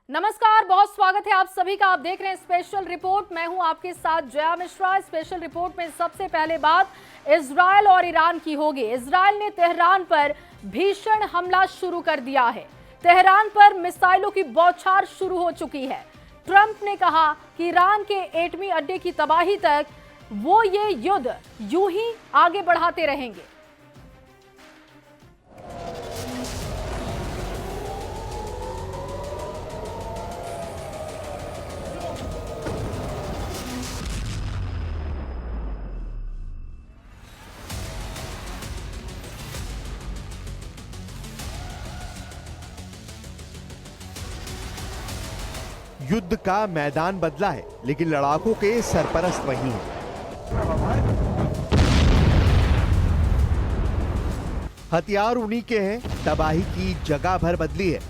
नमस्कार, बहुत स्वागत है आप सभी का। आप देख रहे हैं स्पेशल रिपोर्ट। मैं हूं आपके साथ जया मिश्रा। स्पेशल रिपोर्ट में सबसे पहले बात इजरायल और ईरान की होगी। इजरायल ने तेहरान पर भीषण हमला शुरू कर दिया है। तेहरान पर मिसाइलों की बौछार शुरू हो चुकी है। ट्रंप ने कहा कि ईरान के एटमी अड्डे की तबाही तक वो ये युद्ध यूं ही आगे बढ़ाते रहेंगे। युद्ध का मैदान बदला है, लेकिन लड़ाकों के सरपरस्त वही हैं। हथियार उन्हीं के हैं, तबाही की जगह भर बदली है।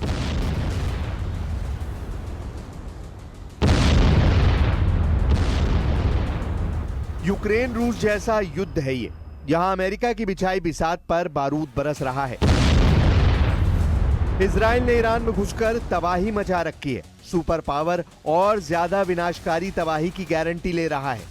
यूक्रेन रूस जैसा युद्ध है ये। यहां अमेरिका की बिछाई बिसात पर बारूद बरस रहा है। इजराइल ने ईरान में घुसकर तबाही मचा रखी है। सुपर पावर और ज्यादा विनाशकारी तबाही की गारंटी ले रहा है।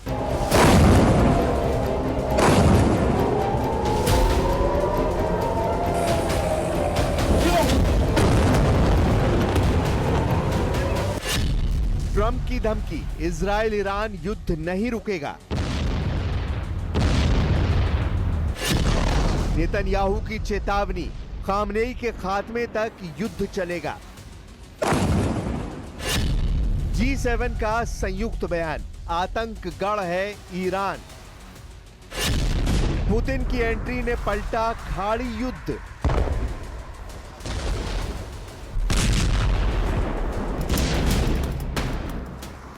ट्रंप की धमकी, इजराइल ईरान युद्ध नहीं रुकेगा। नेतन्याहू की चेतावनी, खामनेई के खात्मे तक युद्ध चलेगा। G7 का संयुक्त बयान, आतंक गढ़ है ईरान। पुतिन की एंट्री ने पलटा खाड़ी युद्ध।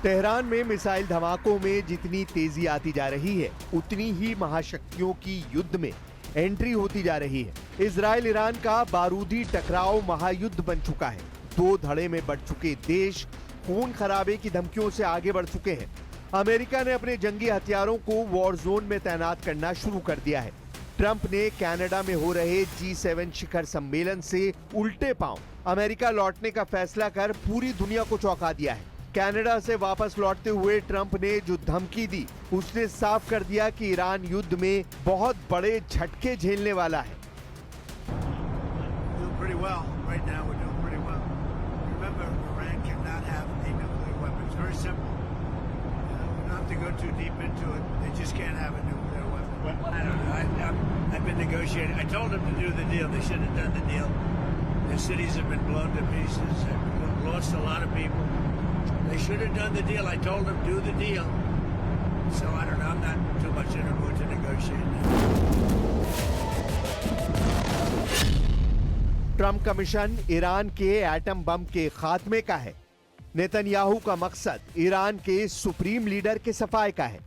तेहरान में मिसाइल धमाकों में जितनी तेजी आती जा रही है, उतनी ही महाशक्तियों की युद्ध में एंट्री होती जा रही है। इजराइल ईरान का बारूदी टकराव महायुद्ध बन चुका है। दो धड़े में बढ़ चुके देश खून खराबे की धमकियों से आगे बढ़ चुके हैं। अमेरिका ने अपने जंगी हथियारों को वॉर जोन में तैनात करना शुरू कर दिया है। ट्रंप ने कनाडा में हो रहे G7 शिखर सम्मेलन से उल्टे पांव अमेरिका लौटने का फैसला कर पूरी दुनिया को चौंका दिया है। कनाडा से वापस लौटते हुए ट्रंप ने जो धमकी दी, उसने साफ कर दिया कि ईरान युद्ध में बहुत बड़े झटके झेलने वाला है। I've been negotiating. I told them to do the deal. They should have done the deal. Their cities have been blown to pieces. They've lost a lot of people. They should have done the deal. I told them do the deal. So I don't know. I'm not too much in a mood to negotiate now. Trump का mission Iran के atom bomb के खात्मे का है। Netanyahu का मकसद Iran के supreme leader के सफाए का है।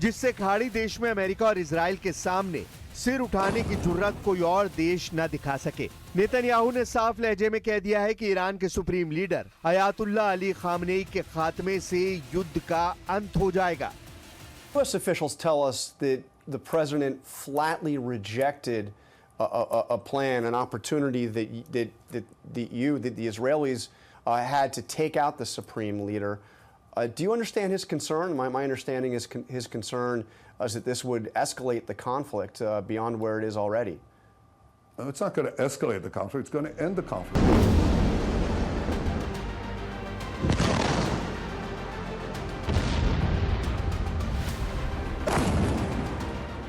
जिससे खाड़ी देश में अमेरिका और इजराइल के सामने सिर उठाने की जुर्रत कोई और देश न दिखा सके। नेतन्याहू ने साफ लहजे में कह दिया है कि ईरान के supreme leader Ayatollah Ali Khamenei के खात्मे से युद्ध का अंत हो जाएगा। U.S. officials tell us that the president flatly rejected a plan, an opportunity that the Israelis had to take out the supreme leader. Do you understand his concern? My understanding is his concern is that this would escalate the conflict beyond where it is already. It's not going to escalate the conflict. It's going to end the conflict.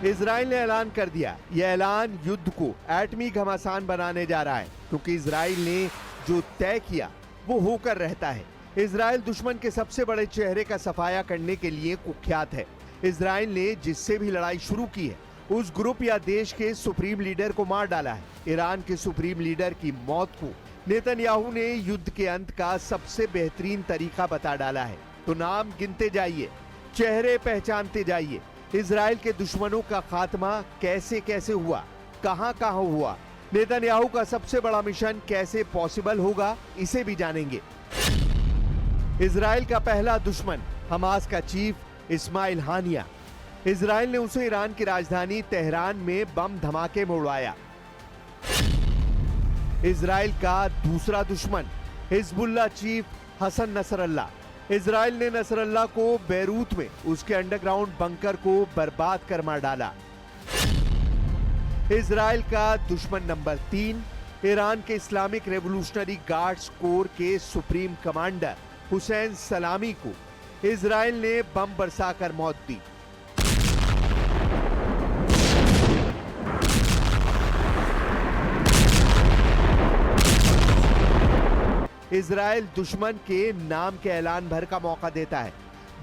Israel ने ऐलान कर दिया, यह ऐलान युद्ध को एटमी घमासान बनाने जा रहा है, क्योंकि इजराइल ने जो तय किया वो होकर रहता है। इजराइल दुश्मन के सबसे बड़े चेहरे का सफाया करने के लिए कुख्यात है। इजराइल ने जिससे भी लड़ाई शुरू की है, उस ग्रुप या देश के सुप्रीम लीडर को मार डाला है। ईरान के सुप्रीम लीडर की मौत को नेतन्याहू ने युद्ध के अंत का सबसे बेहतरीन तरीका बता डाला है। तो नाम गिनते जाइए, चेहरे पहचानते जाइए। इजराइल के दुश्मनों का खात्मा कैसे कैसे हुआ, कहां कहां हुआ, नेतन्याहू का सबसे बड़ा मिशन कैसे पॉसिबल होगा, इसे भी जानेंगे। इजराइल का पहला दुश्मन हमास का चीफ इस्माइल हानिया। इजराइल ने उसे ईरान की राजधानी तेहरान में बम धमाके में उड़ाया। इजराइल का दूसरा दुश्मन Hezbollah chief Hassan Nasrallah. Israel ने नसरल्लाह को बैरूत में उसके अंडरग्राउंड बंकर को बर्बाद कर मार डाला। इजराइल का दुश्मन नंबर 3 ईरान के इस्लामिक रेवोल्यूशनरी गार्ड्स कोर के सुप्रीम कमांडर हुसैन सलामी को इजराइल ने बम बरसाकर मौत दी। इजराइल दुश्मन के नाम के ऐलान भर का मौका देता है।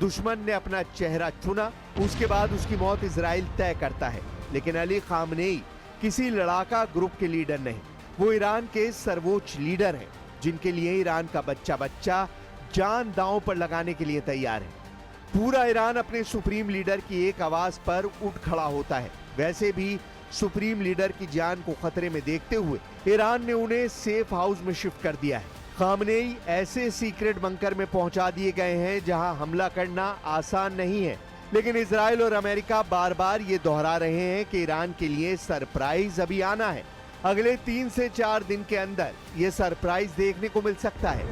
दुश्मन ने अपना चेहरा चुना, उसके बाद उसकी मौत इजराइल तय करता है। लेकिन अली खामनेई किसी लड़ाका ग्रुप के लीडर नहीं, वो ईरान के सर्वोच्च लीडर हैं, जिनके लिए ईरान का बच्चा बच्चा जान दांव पर लगाने के लिए तैयार है। पूरा ईरान अपने सुप्रीम लीडर की एक आवाज पर उठ खड़ा होता है। वैसे भी सुप्रीम लीडर की जान को खतरे में देखते हुए ईरान ने उन्हें सेफ हाउस में शिफ्ट कर दिया है। खामनेई ऐसे सीक्रेट बंकर में पहुंचा दिए गए हैं जहां हमला करना आसान नहीं है। लेकिन इजराइल और अमेरिका बार बार ये दोहरा रहे हैं कि ईरान के लिए सरप्राइज अभी आना है। अगले 3 से 4 दिन के अंदर ये सरप्राइज देखने को मिल सकता है।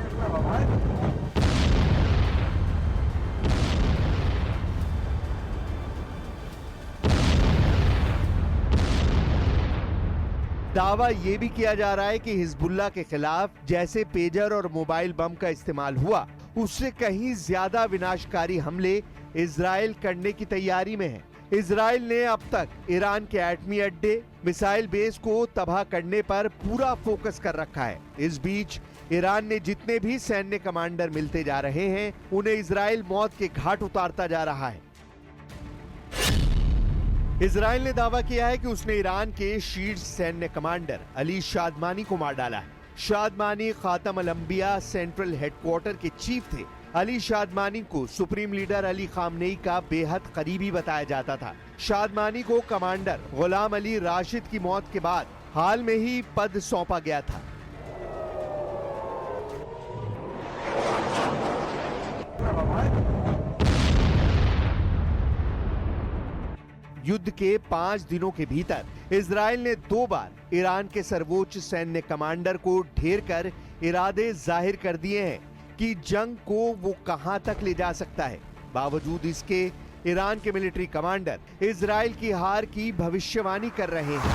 दावा यह भी किया जा रहा है कि हिजबुल्लाह के खिलाफ जैसे पेजर और मोबाइल बम का इस्तेमाल हुआ, उससे कहीं ज्यादा विनाशकारी हमले इजराइल करने की तैयारी में है। इजराइल ने अब तक ईरान के एटमी अड्डे, मिसाइल बेस को तबाह करने पर पूरा फोकस कर रखा है। इस बीच ईरान ने जितने भी सैन्य कमांडर मिलते जा रहे हैं, उन्हें इजराइल मौत के घाट उतारता जा रहा है। इजराइल ने दावा किया है कि उसने ईरान के शीर्ष सैन्य कमांडर अली शादमानी को मार डाला है। शादमानी खातम अल अंबिया सेंट्रल हेडक्वार्टर के चीफ थे। अली शादमानी को सुप्रीम लीडर अली खामनेई का बेहद करीबी बताया जाता था। शादमानी को कमांडर गुलाम अली राशिद की मौत के बाद हाल में ही पद सौंपा गया था। युद्ध के 5 दिनों के भीतर इजराइल ने 2 बार ईरान के सर्वोच्च सैन्य कमांडर को ढेर कर इरादे जाहिर कर दिए हैं कि जंग को वो कहां तक ले जा सकता है। बावजूद इसके ईरान के मिलिट्री कमांडर इजराइल की हार की भविष्यवाणी कर रहे हैं।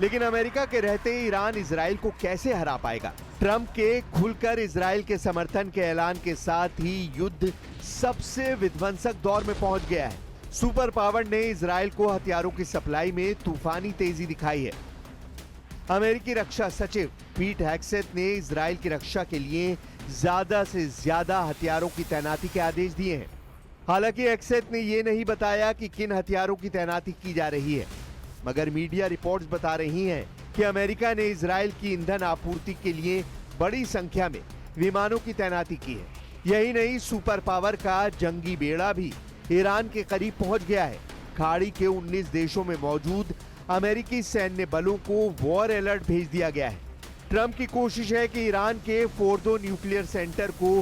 लेकिन अमेरिका के रहते ईरान इजराइल को कैसे हरा पाएगा? ट्रंप के खुलकर इजराइल के समर्थन के ऐलान के साथ ही युद्ध सबसे विध्वंसक दौर में पहुंच गया है। सुपर पावर ने इजराइल को हथियारों की सप्लाई में तूफानी तेजी दिखाई है। अमेरिकी रक्षा सचिव पीट हेग्सेथ ने इजराइल की रक्षा के लिए ज्यादा से ज्यादा हथियारों की तैनाती के आदेश दिए हैं। हालांकि हेग्सेथ ने यह नहीं बताया कि किन हथियारों की तैनाती की जा रही है, मगर मीडिया रिपोर्ट्स बता रही हैं कि अमेरिका ने इजराइल की ईंधन आपूर्ति के लिए बड़ी संख्या में विमानों की तैनाती की है। यही नहीं, सुपर पावर का जंगी बेड़ा भी ईरान के करीब पहुंच गया है। खाड़ी के 19 देशों में मौजूद अमेरिकी सैन्य बलों को वॉर अलर्ट भेज दिया गया है। ट्रंप की कोशिश है कि ईरान के फोर्दो न्यूक्लियर सेंटर को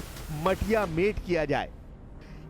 मटिया मेट किया जाए।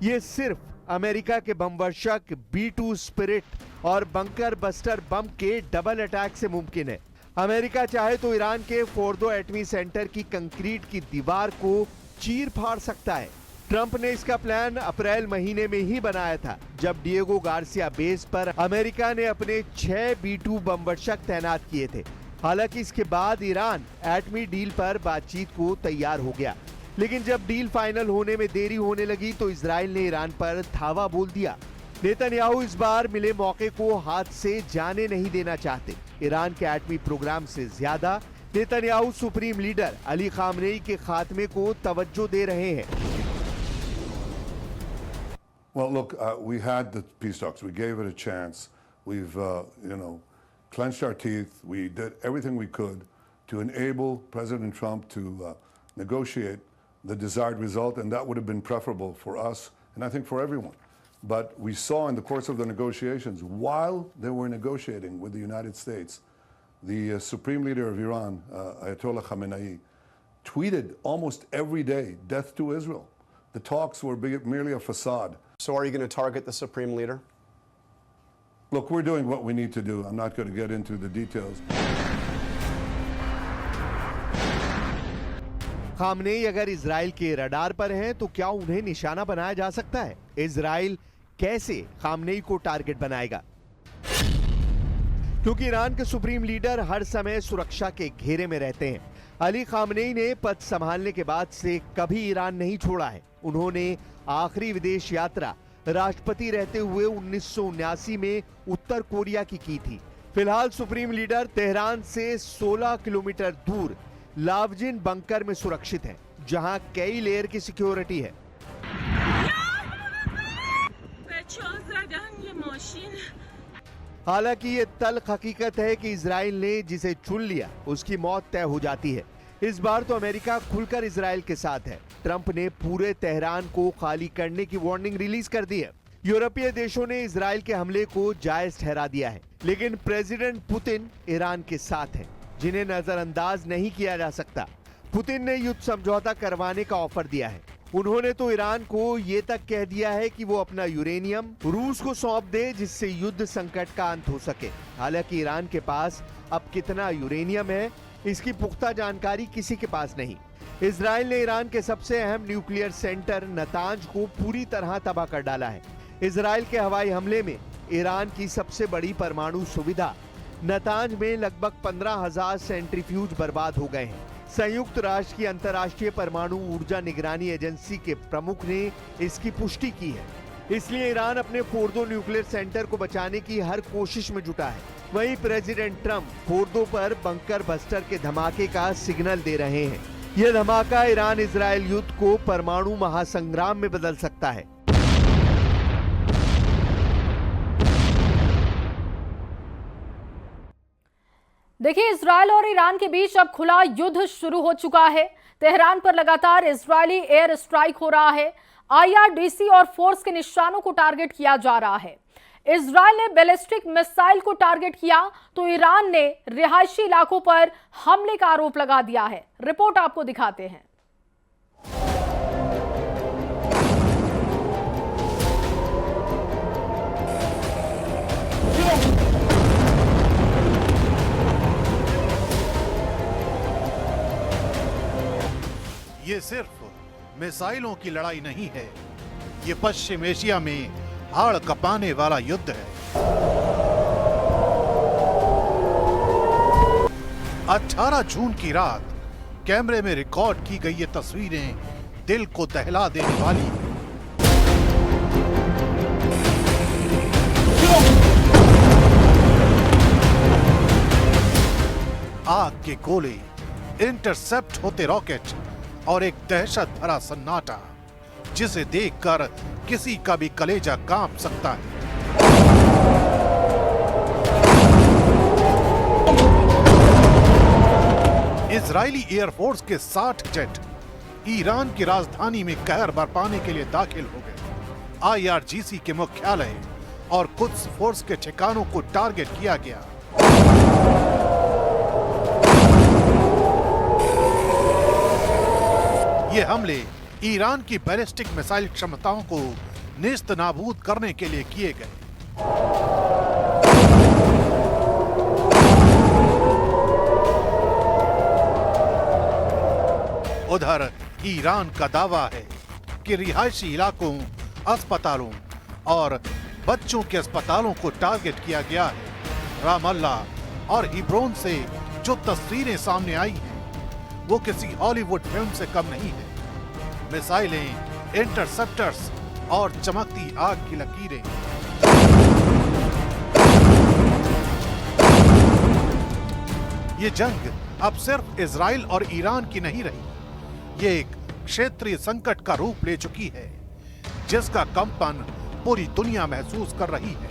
ये सिर्फ अमेरिका के बमवर्षक B-2 स्पिरिट और बंकर बस्टर बम के डबल अटैक से मुमकिन है। अमेरिका चाहे तो ईरान के फोर्दो एटमी सेंटर की कंक्रीट की दीवार को चीर फाड़ सकता है। ट्रंप ने इसका प्लान अप्रैल महीने में ही बनाया था, जब डिएगो गार्सिया बेस पर अमेरिका ने अपने 6 B-2 बमवर्षक तैनात किए थे। हालांकि इसके बाद ईरान एटमी डील पर बातचीत को तैयार हो गया, लेकिन जब डील फाइनल होने में देरी होने लगी तो इजराइल ने ईरान पर धावा बोल दिया। नेतन्याहू इस बार मिले मौके को हाथ से जाने नहीं देना चाहते। ईरान के एटमी प्रोग्राम से ज्यादा Netanyahu supreme leader Ali Khamenei के खात्मे को तवज्जो दे रहे हैं। Well, look, we had the peace talks. We gave it a chance. We've, clenched our teeth. We did everything we could to enable President Trump to negotiate the desired result, and that would have been preferable for us and I think for everyone. But we saw in the course of the negotiations, while they were negotiating with the United States, the Supreme Leader of Iran, Ayatollah Khamenei, tweeted almost every day, "Death to Israel." The talks were merely a facade. So are you going to target the Supreme Leader? Look, we're doing what we need to do. I'm not going to get into the details. Khamenei अगर Israel के radar पर हैं तो क्या उन्हें निशाना बनाया जा सकता है? इजराइल कैसे खामनेई को टारगेट बनाएगा? क्योंकि ईरान के सुप्रीम लीडर हर समय सुरक्षा के घेरे में रहते हैं। अली खामनेई ने पद संभालने के बाद से कभी ईरान नहीं छोड़ा है। उन्होंने आखिरी विदेश यात्रा राष्ट्रपति रहते हुए 1979 में उत्तर कोरिया की थी। फिलहाल सुप्रीम लीडर तेहरान से 16 किलोमीटर दूर लावजिन बंकर में सुरक्षित हैं, जहां कई लेयर की सिक्योरिटी है। हालांकि ये तल्ख हकीकत है कि इजराइल ने जिसे चुन लिया उसकी मौत तय हो जाती है। इस बार तो अमेरिका खुलकर इजराइल के साथ है। ट्रंप ने पूरे तेहरान को खाली करने की वार्निंग रिलीज कर दी है। यूरोपीय देशों ने इजराइल के हमले को जायज ठहरा दिया है, लेकिन प्रेसिडेंट पुतिन ईरान के साथ हैं, जिन्हें नजरअंदाज नहीं किया जा सकता। पुतिन ने युद्ध समझौता करवाने का ऑफर दिया है। उन्होंने तो ईरान को ये तक कह दिया है कि वो अपना यूरेनियम रूस को सौंप दे, जिससे युद्ध संकट का अंत हो सके। हालांकि ईरान के पास अब कितना यूरेनियम है, इसकी पुख्ता जानकारी किसी के पास नहीं। इजराइल ने ईरान के सबसे अहम न्यूक्लियर सेंटर नतांज को पूरी तरह तबाह कर डाला है। इजराइल के हवाई हमले में ईरान की सबसे बड़ी परमाणु सुविधा नतांज में लगभग 15,000 सेंट्रीफ्यूज बर्बाद हो गए हैं। संयुक्त राष्ट्र की अंतर्राष्ट्रीय परमाणु ऊर्जा निगरानी एजेंसी के प्रमुख ने इसकी पुष्टि की है। इसलिए ईरान अपने फोर्दो न्यूक्लियर सेंटर को बचाने की हर कोशिश में जुटा है। वहीं प्रेसिडेंट ट्रंप फोर्दो पर बंकर बस्टर के धमाके का सिग्नल दे रहे हैं। यह धमाका ईरान इजराइल युद्ध को परमाणु महासंग्राम में बदल सकता है। देखिए, इजराइल और ईरान के बीच अब खुला युद्ध शुरू हो चुका है। तेहरान पर लगातार इजरायली एयर स्ट्राइक हो रहा है। IRGC और फोर्स के निशानों को टारगेट किया जा रहा है। इजराइल ने बैलिस्टिक मिसाइल को टारगेट किया तो ईरान ने रिहायशी इलाकों पर हमले का आरोप लगा दिया है। रिपोर्ट आपको दिखाते हैं। ये सिर्फ मिसाइलों की लड़ाई नहीं है, ये पश्चिम एशिया में हाड़ कपाने वाला युद्ध है। 18 जून की रात कैमरे में रिकॉर्ड की गई ये तस्वीरें दिल को दहला देने वाली हैं। आग के गोले, इंटरसेप्ट होते रॉकेट और एक दहशत भरा सन्नाटा जिसे देखकर किसी का भी कलेजा कांप सकता है। इजरायली एयरफोर्स के 60 जेट ईरान की राजधानी में कहर बरपाने के लिए दाखिल हो गए। IRGC के मुख्यालय और कुछ फोर्स के ठिकानों को टारगेट किया गया। ये हमले ईरान की बैलिस्टिक मिसाइल क्षमताओं को नेस्त नाबूद करने के लिए किए गए। उधर ईरान का दावा है कि रिहायशी इलाकों, अस्पतालों और बच्चों के अस्पतालों को टारगेट किया गया है। रामल्ला और हिब्रोन से जो तस्वीरें सामने आई हैं, वो किसी हॉलीवुड फिल्म से कम नहीं है। मिसाइलें, इंटरसेप्टर्स और चमकती आग की लकीरें। ये जंग अब सिर्फ इजराइल और ईरान की नहीं रही, ये एक क्षेत्रीय संकट का रूप ले चुकी है, जिसका कंपन पूरी दुनिया महसूस कर रही है।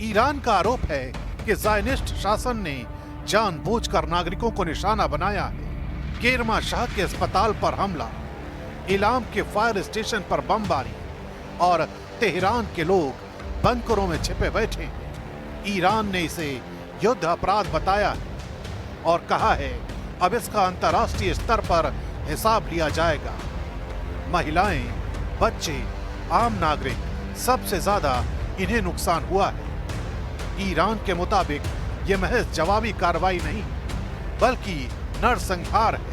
ईरान का आरोप है कि ज़ायनिस्ट शासन ने जानबूझकर नागरिकों को निशाना बनाया है। केरमा शाह के अस्पताल पर हमला, इलाम के फायर स्टेशन पर बमबारी और तेहरान के लोग बंकरों में छिपे बैठे हैं। ईरान ने इसे युद्ध अपराध बताया है और कहा है अब इसका अंतर्राष्ट्रीय स्तर पर हिसाब लिया जाएगा। महिलाएं, बच्चे, आम नागरिक, सबसे ज्यादा इन्हें नुकसान हुआ है। ईरान के मुताबिक ये महज जवाबी कार्रवाई नहीं बल्कि नरसंहार है।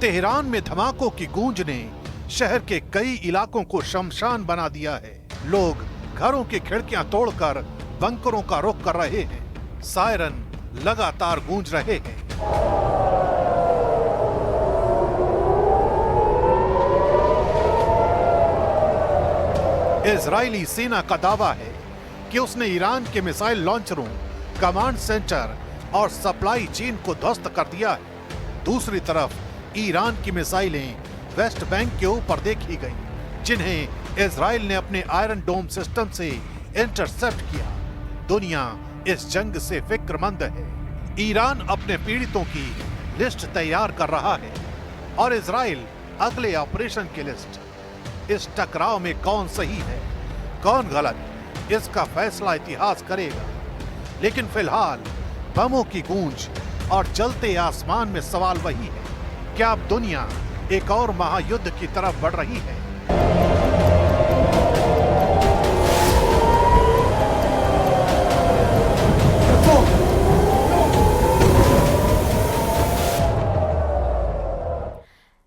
तेहरान में धमाकों की गूंज ने शहर के कई इलाकों को शमशान बना दिया है। लोग घरों की खिड़कियां तोड़कर बंकरों का रुख कर रहे हैं। सायरन लगातार गूंज रहे हैं। इजरायली सेना का दावा है कि उसने ईरान के मिसाइल लॉन्चरों, कमांड सेंटर और सप्लाई चेन को ध्वस्त कर दिया है। दूसरी तरफ ईरान की मिसाइलें वेस्ट बैंक के ऊपर देखी गई, जिन्हें इजराइल ने अपने आयरन डोम सिस्टम से इंटरसेप्ट किया। दुनिया इस जंग से फिक्रमंद है। ईरान अपने पीड़ितों की लिस्ट तैयार कर रहा है और इजराइल अगले ऑपरेशन की लिस्ट। इस टकराव में कौन सही है, कौन गलत, इसका फैसला इतिहास करेगा। लेकिन फिलहाल बमों की गूंज और जलते आसमान में सवाल वही है, क्या अब दुनिया एक और महायुद्ध की तरफ बढ़ रही है?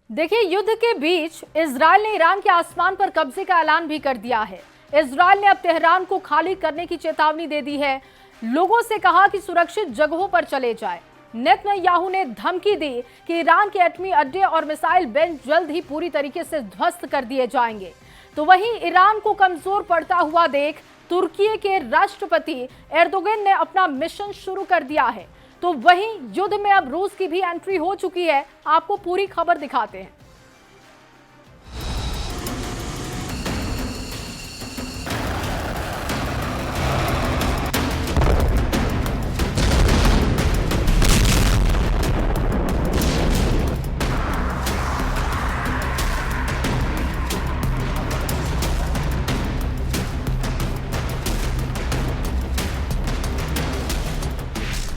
देखिए, युद्ध के बीच इजराइल ने ईरान के आसमान पर कब्जे का ऐलान भी कर दिया है। इजराइल ने अब तेहरान को खाली करने की चेतावनी दे दी है, लोगों से कहा कि सुरक्षित जगहों पर चले जाएं। नेतन्याहू ने धमकी दी कि ईरान के एटमी अड्डे और मिसाइल बेंच जल्द ही पूरी तरीके से ध्वस्त कर दिए जाएंगे। तो वहीं ईरान को कमजोर पड़ता हुआ देख तुर्की के राष्ट्रपति एर्दोगन ने अपना मिशन शुरू कर दिया है। तो वहीं युद्ध में अब रूस की भी एंट्री हो चुकी है। आपको पूरी खबर दिखाते हैं।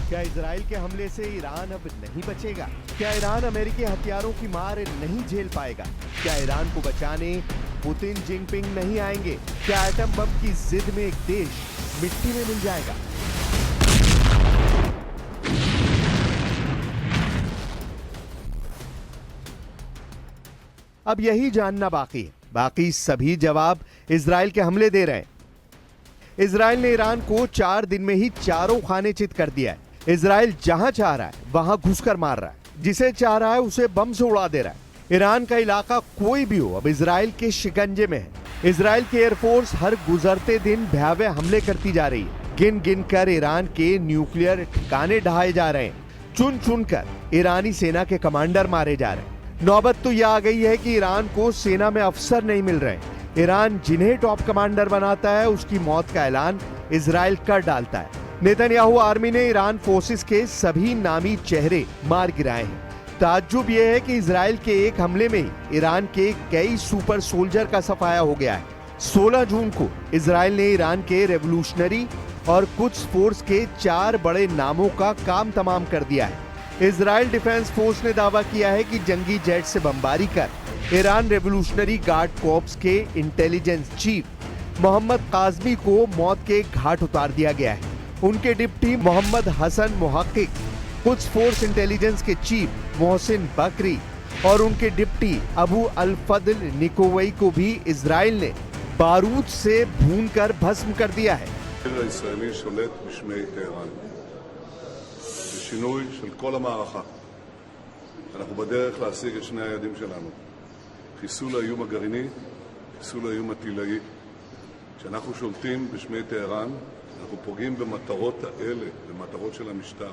क्या इजराइल के हमले से ईरान अब नहीं बचेगा? क्या ईरान अमेरिकी हथियारों की मार नहीं झेल पाएगा? क्या ईरान को बचाने पुतिन जिनपिंग नहीं आएंगे? क्या एटम बम की जिद में एक देश मिट्टी में मिल जाएगा? अब यही जानना बाकी है। बाकी सभी जवाब इजराइल के हमले दे रहे हैं। इजराइल ने ईरान को 4 दिन में ही चारों खाने चित कर दिया है। इजराइल जहां चाह रहा है वहां घुसकर मार रहा है, जिसे चाह रहा है उसे बम से उड़ा दे रहा है। ईरान का इलाका कोई भी हो अब इजराइल के शिकंजे में है। इजराइल की एयरफोर्स हर गुजरते दिन भयावह हमले करती जा रही है। गिन गिन कर ईरान के न्यूक्लियर ठिकाने ढहाए जा रहे हैं। चुन चुन कर ईरानी सेना के कमांडर मारे जा रहे हैं। नौबत तो यह आ गई है कि ईरान को सेना में अफसर नहीं मिल रहे। ईरान जिन्हें टॉप कमांडर बनाता है उसकी मौत का ऐलान इजराइल कर डालता है। नेतन्याहू आर्मी ने ईरान फोर्सेस के सभी नामी चेहरे मार गिराए हैं। ताज्जुब यह है कि इजराइल के एक हमले में ही ईरान के कई सुपर सोल्जर का सफाया हो गया है। 16 जून को इजराइल ने ईरान के रेवोल्यूशनरी और कुछ फोर्स के 4 बड़े नामों का काम तमाम कर दिया है। इजराइल डिफेंस फोर्स ने दावा किया है कि जंगी जेट से बमबारी कर ईरान रेवोल्यूशनरी गार्ड कॉर्प्स के इंटेलिजेंस चीफ मोहम्मद काज़मी को मौत के घाट उतार दिया गया है। उनके डिप्टी मोहम्मद हसन मुहक्किक, कुछ फोर्स इंटेलिजेंस के चीफ मोहसिन बकरी और उनके डिप्टी अबू अल फदल निकोवई को भी इजराइल ने बारूद से भूनकर भस्म कर दिया है। הישראלי שולט בשמי טהרן. זה שינוי של כל המערכה. אנחנו בדרך להשיג את שני היעדים שלנו. חיסול האיום הגרעיני, חיסול האיום הטילאי. כשאנחנו שולטים בשמי טהרן, אנחנו פוגעים במטרות האלה, במטרות של המשטר.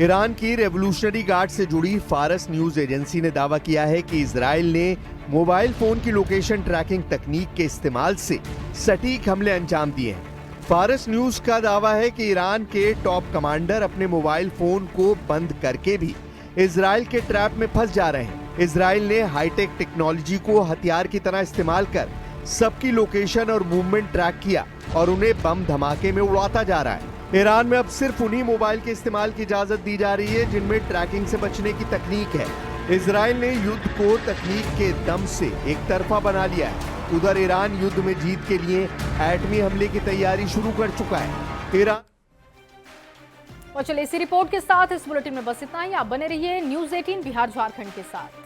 ईरान की रेवोल्यूशनरी गार्ड से जुड़ी फारस न्यूज एजेंसी ने दावा किया है कि इजराइल ने मोबाइल फोन की लोकेशन ट्रैकिंग तकनीक के इस्तेमाल से सटीक हमले अंजाम दिए हैं। फारस न्यूज का दावा है कि ईरान के टॉप कमांडर अपने मोबाइल फोन को बंद करके भी इजराइल के ट्रैप में फंस जा रहे हैं। इजराइल ने हाईटेक टेक्नोलॉजी को हथियार की तरह इस्तेमाल कर सबकी लोकेशन और मूवमेंट ट्रैक किया और उन्हें बम धमाके में उड़ाता जा रहा है। ईरान में अब सिर्फ उन्हीं मोबाइल के इस्तेमाल की इजाजत दी जा रही है जिनमें ट्रैकिंग से बचने की तकनीक है। इजराइल ने युद्ध को तकनीक के दम से एक तरफा बना लिया है। उधर ईरान युद्ध में जीत के लिए एटमी हमले की तैयारी शुरू कर चुका है। ईरान और चलिए इसी रिपोर्ट के साथ इस बुलेटिन में बस इतना ही। आप बने रहिए न्यूज़ 18 बिहार झारखंड के साथ।